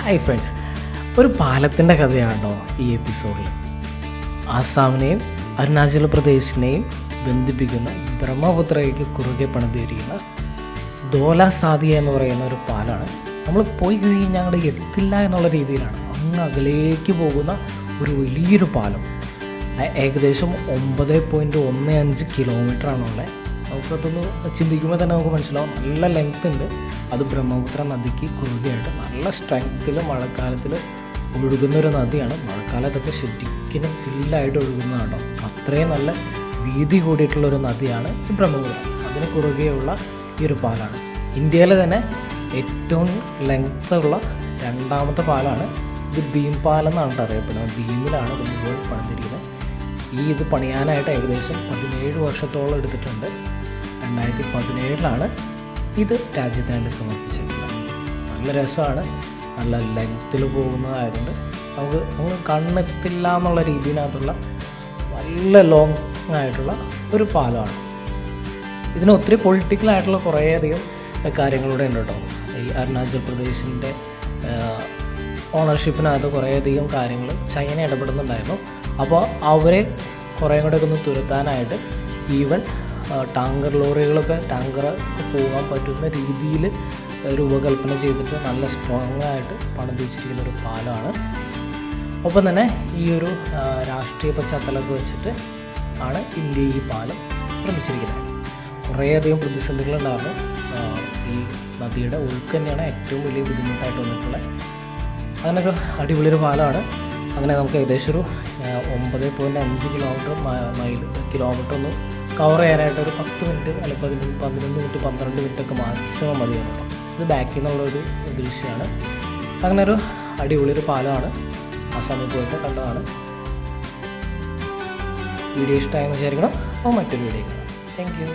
Hi friends, ഒരു പാലത്തിൻ്റെ കഥയാണോ ഈ എപ്പിസോഡിൽ. ആസാമിനെയും അരുണാചൽ പ്രദേശിനെയും ബന്ധിപ്പിക്കുന്ന ബ്രഹ്മപുത്രയ്ക്ക് കുറുകെ പണിതിരിക്കുന്ന ധോല സാദിയ എന്ന് പറയുന്ന ഒരു പാലമാണ്. നമ്മൾ പോയി കഴിഞ്ഞാൽ അങ്ങോട്ട് എത്തില്ല എന്നുള്ള രീതിയിലാണ് അങ്ങ് അകലേക്ക് പോകുന്ന ഒരു വലിയൊരു പാലം. ഏകദേശം 9.15 കിലോമീറ്ററാണുള്ളത്. നമുക്കതൊന്ന് ചിന്തിക്കുമ്പോൾ തന്നെ നമുക്ക് മനസ്സിലാവും, നല്ല ലെങ്ത് ഉണ്ട്. അത് ബ്രഹ്മപുത്ര നദിക്ക് കുറുകെയായിട്ട് നല്ല സ്ട്രെങ്ത്തിൽ മഴക്കാലത്തിൽ ഒഴുകുന്നൊരു നദിയാണ്. മഴക്കാലത്തൊക്കെ ശരിക്കും ഫില്ലായിട്ട് ഒഴുകുന്നതാണോ, അത്രയും നല്ല വീതി കൂടിയിട്ടുള്ളൊരു നദിയാണ് ഈ ബ്രഹ്മപുത്ര. അതിന് കുറുകെയുള്ള ഈ ഒരു പാലാണ്. ഇന്ത്യയിലെ തന്നെ ഏറ്റവും ലെങ്ത്തുള്ള രണ്ടാമത്തെ പാലാണ്. ഇത് ഭീം പാലം എന്നാണ് അറിയപ്പെടുന്നത്. ഭീമിലാണ് ഇത് മുഴുവൻ പണിതിരിക്കുന്നത്. ഇത് പണിയാനായിട്ട് ഏകദേശം 17 വർഷത്തോളം എടുത്തിട്ടുണ്ട്. 2017 ഇത് രാജ്യത്തിനായിട്ട് സമർപ്പിച്ചിട്ടുള്ളത്. നല്ല രസമാണ്, നല്ല ലെങ്ത്തിൽ പോകുന്നതായതുകൊണ്ട് നമുക്ക് കണ്ണെത്തില്ല എന്നുള്ള രീതിയിനകത്തുള്ള നല്ല ലോങ് ആയിട്ടുള്ള ഒരു പാലമാണ്. ഇതിന് ഒത്തിരി പൊളിറ്റിക്കലായിട്ടുള്ള കുറേയധികം കാര്യങ്ങളിലൂടെ ഉണ്ട് കേട്ടോ. ഈ അരുണാചൽ പ്രദേശിൻ്റെ ഓണർഷിപ്പിനകത്ത് കുറേയധികം കാര്യങ്ങൾ ചൈന ഇടപെടുന്നുണ്ടായിരുന്നു. അപ്പോൾ അവരെ കുറേ കൂടെയൊക്കെ ഒന്ന് തുരത്താനായിട്ട് ഈവൻ ടാങ്കർ ലോറികളൊക്കെ പോകാൻ പറ്റുന്ന രീതിയിൽ രൂപകൽപ്പന ചെയ്തിട്ട് നല്ല സ്ട്രോങ് ആയിട്ട് പണിത് വെച്ചിരിക്കുന്ന ഒരു പാലമാണ്. ഒപ്പം തന്നെ ഈ ഒരു രാഷ്ട്രീയ പശ്ചാത്തലമൊക്കെ വെച്ചിട്ട് ആണ് ഇന്ത്യ ഈ പാലം നിർമ്മിച്ചിരിക്കുന്നത്. കുറേയധികം പ്രതിസന്ധികളുണ്ടായിരുന്നു. ഈ നദിയുടെ ഒഴുക്ക് തന്നെയാണ് ഏറ്റവും വലിയ ബുദ്ധിമുട്ടായിട്ട് വന്നിട്ടുള്ളത്. അങ്ങനെയൊക്കെ അടിപൊളിയൊരു പാലമാണ്. അങ്ങനെ നമുക്ക് ഏകദേശം ഒരു 9.5 കിലോമീറ്റർ ഒന്ന് കവർ ചെയ്യാനായിട്ട് ഒരു 10 മിനിറ്റ് അല്ലെങ്കിൽ 11 മിനിറ്റ് 12 മിനിറ്റൊക്കെ മാക്സിമം മതിയാണല്ലോ. ഇത് ബാക്കിൽ നിന്നുള്ളൊരു ദൃശ്യമാണ്. അങ്ങനെ ഒരു അടിപൊളിയൊരു പാലമാണ്. ആസാമിൽ പോയിട്ട് കണ്ടതാണ്. വീഡിയോ ഇഷ്ടമായെന്ന് വിചാരിക്കണം. അപ്പോൾ മറ്റൊരു വീഡിയോ കാണാം. Thank you.